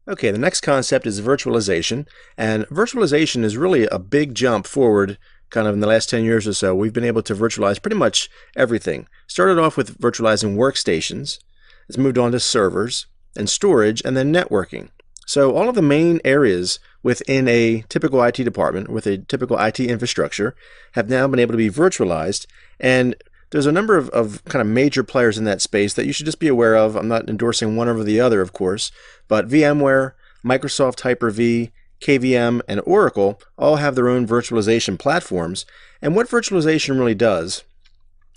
Okay, the next concept is virtualization, and virtualization is really a big jump forward kind of in the last 10 years or so. We've been able to virtualize pretty much everything. Started off with virtualizing workstations, it's moved on to servers and storage and then networking. So all of the main areas within a typical IT department with a typical IT infrastructure have now been able to be virtualized, and there's a number of kind of major players in that space that you should just be aware of. I'm not endorsing one over the other, of course, but VMware, Microsoft Hyper-V, KVM, and Oracle all have their own virtualization platforms. And what virtualization really does,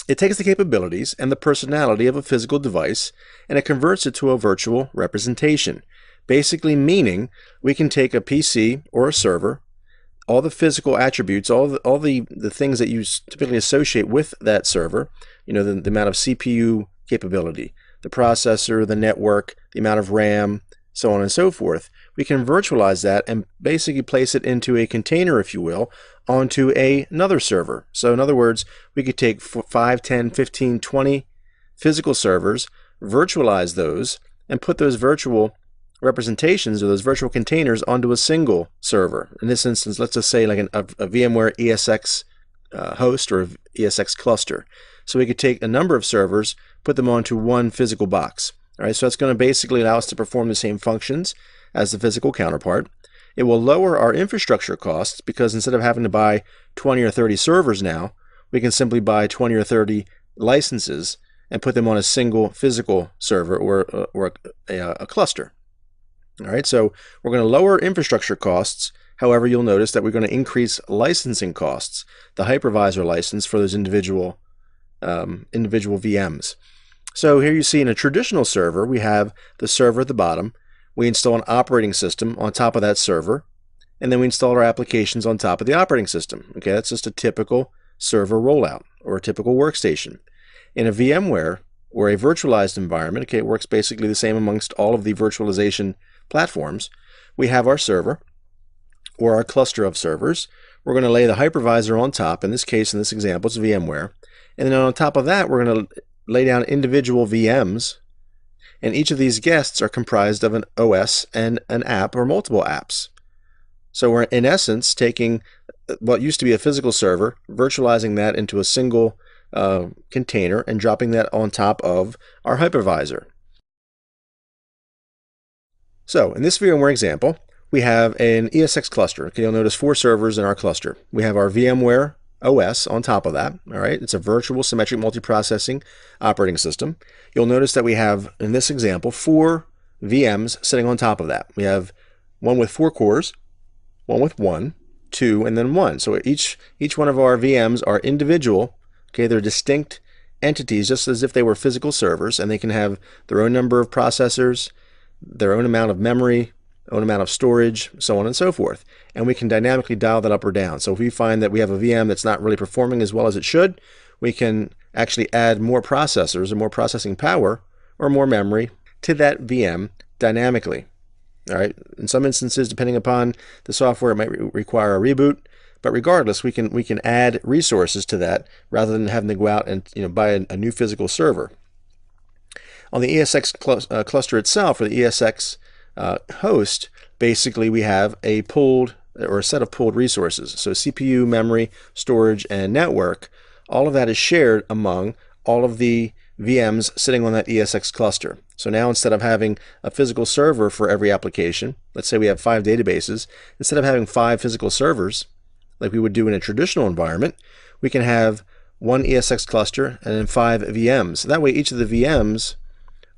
it takes the capabilities and the personality of a physical device and it converts it to a virtual representation. Basically meaning we can take a PC or a server, all the physical attributes, all the things that you typically associate with that server, the amount of CPU capability, the processor, the network, the amount of RAM, so on and so forth. We can virtualize that and basically place it into a container, if you will, onto another server. So in other words, we could take 5, 10, 15, 20 physical servers, virtualize those, and put those virtual representations or those virtual containers onto a single server. In this instance, let's just say like a VMware ESX host or ESX cluster. So we could take a number of servers, put them onto one physical box. All right, so that's going to basically allow us to perform the same functions as the physical counterpart. It will lower our infrastructure costs because instead of having to buy 20 or 30 servers now, we can simply buy 20 or 30 licenses and put them on a single physical server or a cluster. All right, so we're going to lower infrastructure costs. However, you'll notice that we're going to increase licensing costs, the hypervisor license for those individual VMs. So here you see in a traditional server, we have the server at the bottom. We install an operating system on top of that server, and then we install our applications on top of the operating system. Okay, that's just a typical server rollout or a typical workstation. In a VMware or a virtualized environment, okay, it works basically the same amongst all of the virtualization platforms. We have our server or our cluster of servers. We're going to lay the hypervisor on top. In this case, in this example, it's VMware. And then on top of that, we're going to lay down individual VMs. And each of these guests are comprised of an OS and an app or multiple apps. So we're in essence taking what used to be a physical server, virtualizing that into a single container and dropping that on top of our hypervisor. So in this VMware example, we have an ESX cluster. Okay, you'll notice 4 servers in our cluster. We have our VMware OS on top of that. All right, it's a virtual symmetric multiprocessing operating system. You'll notice that we have, in this example, 4 VMs sitting on top of that. We have one with 4 cores, one with 1, 2, and then 1. So each one of our VMs are individual. Okay, they're distinct entities, just as if they were physical servers, and they can have their own number of processors, their own amount of memory, own amount of storage, so on and so forth. And we can dynamically dial that up or down. So if we find that we have a VM that's not really performing as well as it should, we can actually add more processors or more processing power or more memory to that VM dynamically. All right. In some instances, depending upon the software, it might require a reboot. But regardless, we can add resources to that rather than having to go out and buy a new physical server. On the ESX cluster itself, or the ESX host, basically we have a pooled or a set of pooled resources. So CPU, memory, storage, and network, all of that is shared among all of the VMs sitting on that ESX cluster. So now instead of having a physical server for every application, let's say we have 5 databases, instead of having 5 physical servers like we would do in a traditional environment, we can have one ESX cluster and then 5 VMs. That way each of the VMs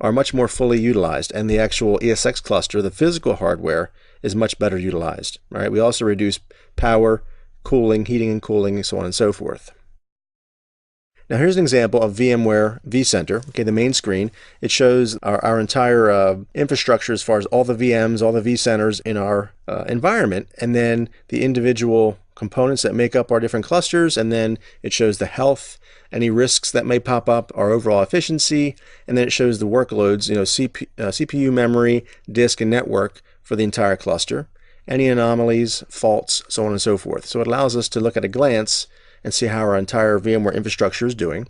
are much more fully utilized, and the actual ESX cluster, the physical hardware, is much better utilized. All right, we also reduce power, cooling, heating and cooling, so on and so forth. Now here's an example of VMware vCenter. Okay, the main screen. It shows our entire infrastructure as far as all the VMs, all the vCenters in our environment, and then the individual components that make up our different clusters, and then it shows the health, any risks that may pop up, our overall efficiency, and then it shows the workloads, CPU, memory, disk, and network for the entire cluster, any anomalies, faults, so on and so forth. So it allows us to look at a glance and see how our entire VMware infrastructure is doing.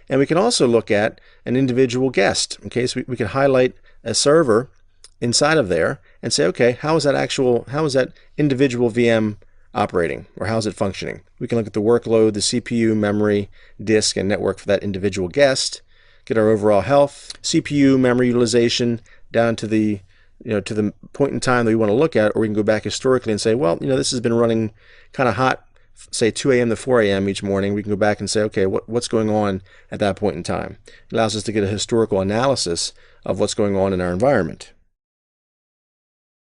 And we can also look at an individual guest. Okay, so we can highlight a server inside of there and say, okay, how is that individual VM operating, or how is it functioning? We can look at the workload, the CPU, memory, disk, and network for that individual guest, get our overall health, CPU, memory utilization, down to the to the point in time that we want to look at, or we can go back historically and say, well, this has been running kind of hot, say 2 a.m. to 4 a.m. each morning. We can go back and say, okay, what's going on at that point in time? It allows us to get a historical analysis of what's going on in our environment.